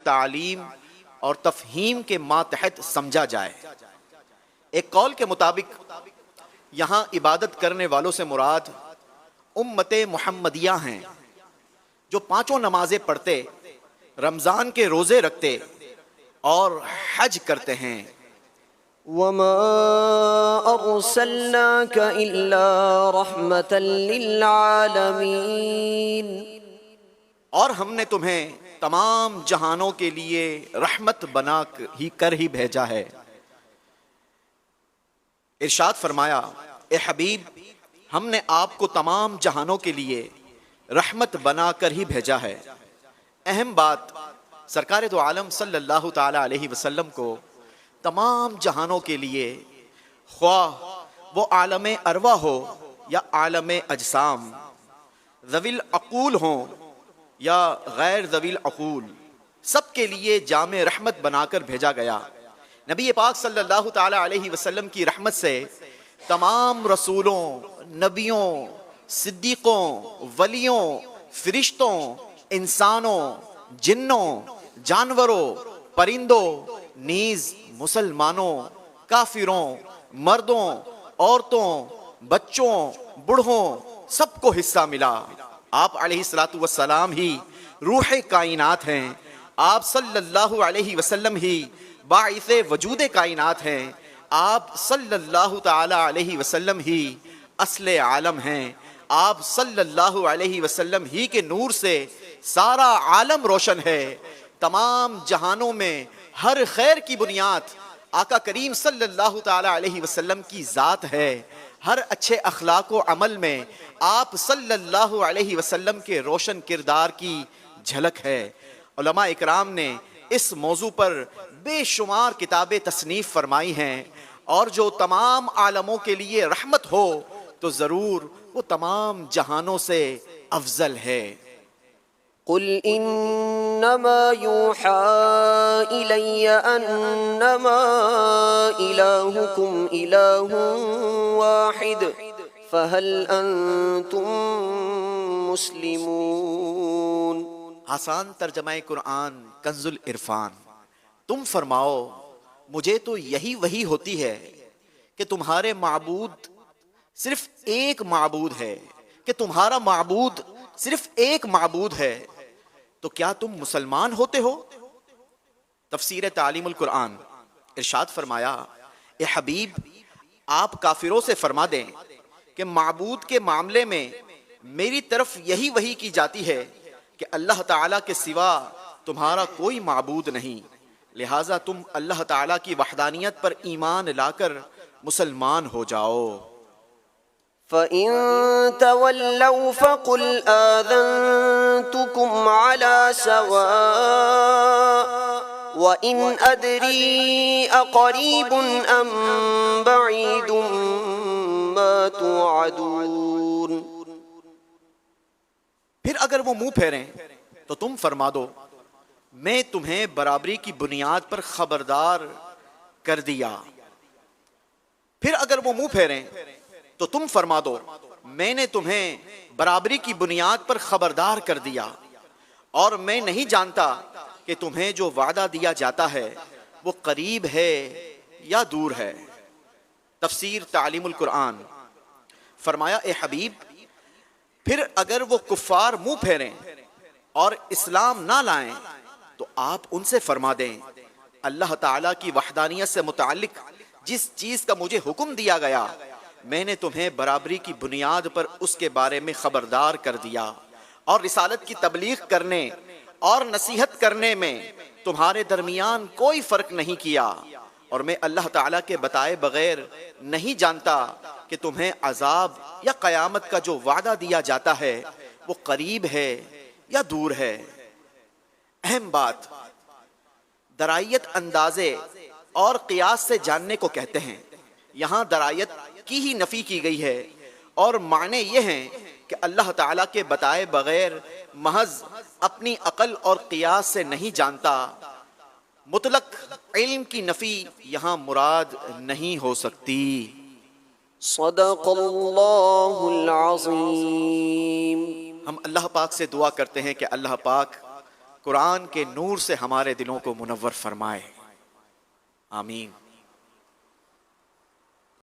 تعلیم اور تفہیم کے ماتحت سمجھا جائے۔ ایک قول کے مطابق یہاں عبادت کرنے والوں سے مراد امت محمدیہ ہیں، جو پانچوں نمازیں پڑھتے، رمضان کے روزے رکھتے اور حج کرتے ہیں۔ وما أرسلناك إلا رحمة للعالمين، اور ہم نے تمہیں تمام جہانوں کے لیے رحمت بنا کر ہی بھیجا ہے۔ ارشاد فرمایا، اے حبیب، ہم نے آپ کو تمام جہانوں کے لیے رحمت بنا کر ہی بھیجا ہے۔ اہم بات، سرکار دو عالم صلی اللہ تعالی علیہ وسلم کو تمام جہانوں کے لیے، خواہ وہ عالم ارواح ہو یا عالم اجسام، ذوی العقول ہوں یا غیر ذوی العقول، سب کے لیے جامع رحمت بنا کر بھیجا گیا۔ نبی پاک صلی اللہ تعالی علیہ وسلم کی رحمت سے تمام رسولوں، نبیوں، صدیقوں، ولیوں، فرشتوں، انسانوں، جنوں، جانوروں، پرندوں، نیز مسلمانوں، کافروں، مردوں، عورتوں، بچوں، بوڑھوں، سب کو حصہ ملا۔ آپ علیہ الصلوۃ والسلام ہی روح کائنات ہیں، آپ صلی اللہ علیہ وسلم ہی باعث وجود کائنات ہیں، آپ صلی اللہ تعالی علیہ وسلم ہی اصل عالم ہیں، آپ صلی اللہ علیہ وسلم ہی کے نور سے سارا عالم روشن ہے۔ تمام جہانوں میں ہر خیر کی بنیاد آقا کریم صلی اللہ تعالی علیہ وسلم کی ذات ہے۔ ہر اچھے اخلاق و عمل میں آپ صلی اللہ علیہ وسلم کے روشن کردار کی جھلک ہے۔ علماء اکرام نے اس موضوع پر بے شمار کتابیں تصنیف فرمائی ہیں، اور جو تمام عالموں کے لیے رحمت ہو تو ضرور وہ تمام جہانوں سے افضل ہے۔ قل انما يوحى الي انما الهكم اله واحد فهل انتم مسلمون۔ آسان ترجمہ قرآن کنز العرفان۔ تم فرماؤ، مجھے تو یہی وحی ہوتی ہے کہ تمہارے معبود صرف ایک معبود ہے، کہ تمہارا معبود صرف ایک معبود ہے، تو کیا تم مسلمان ہوتے ہو؟ تفسیر تعلیم القرآن۔ ارشاد فرمایا، اے حبیب، آپ کافروں سے فرما دیں کہ معبود کے معاملے میں میری طرف یہی وحی کی جاتی ہے کہ اللہ تعالیٰ کے سوا تمہارا کوئی معبود نہیں، لہٰذا تم اللہ تعالیٰ کی وحدانیت پر ایمان لا کر مسلمان ہو جاؤ۔ فَإِن تَوَلَّوْا فَقُلْ آذَنْتُكُمْ عَلَى سَوَاءٍ وَإِنْ أَدْرِي أَقَرِيبٌ أَمْ بَعِيدٌ مَا تُوعَدُونَ۔ پھر اگر وہ منہ پھیریں تو تم فرما دو، میں تمہیں برابری کی بنیاد پر خبردار کر دیا۔ پھر اگر وہ منہ پھیریں تو تم فرما دو، میں نے تمہیں برابری کی بنیاد پر خبردار کر دیا، اور میں نہیں جانتا کہ تمہیں جو وعدہ دیا جاتا ہے وہ قریب ہے یا دور ہے۔ تفسیر تعلیم القرآن۔ فرمایا، اے حبیب، پھر اگر وہ کفار منہ پھیریں اور اسلام نہ لائیں تو آپ ان سے فرما دیں، اللہ تعالیٰ کی وحدانیت سے متعلق جس چیز کا مجھے حکم دیا گیا میں نے تمہیں برابری کی بنیاد پر اس کے بارے میں خبردار کر دیا، اور رسالت کی تبلیغ کرنے اور نصیحت کرنے میں تمہارے درمیان کوئی فرق نہیں کیا، اور میں اللہ تعالیٰ کے بتائے بغیر نہیں جانتا کہ تمہیں عذاب یا قیامت کا جو وعدہ دیا جاتا ہے وہ قریب ہے یا دور ہے۔ اہم بات، درائیت اندازے اور قیاس سے جاننے کو کہتے ہیں۔ یہاں درائیت کی ہی نفی کی گئی ہے، اور معنی یہ ہیں کہ اللہ تعالیٰ کے بتائے بغیر محض اپنی عقل اور قیاس سے نہیں جانتا۔ مطلق علم کی نفی یہاں مراد نہیں ہو سکتی۔ صدق اللہ العظیم۔ ہم اللہ پاک سے دعا کرتے ہیں کہ اللہ پاک قرآن کے نور سے ہمارے دلوں کو منور فرمائے، آمین۔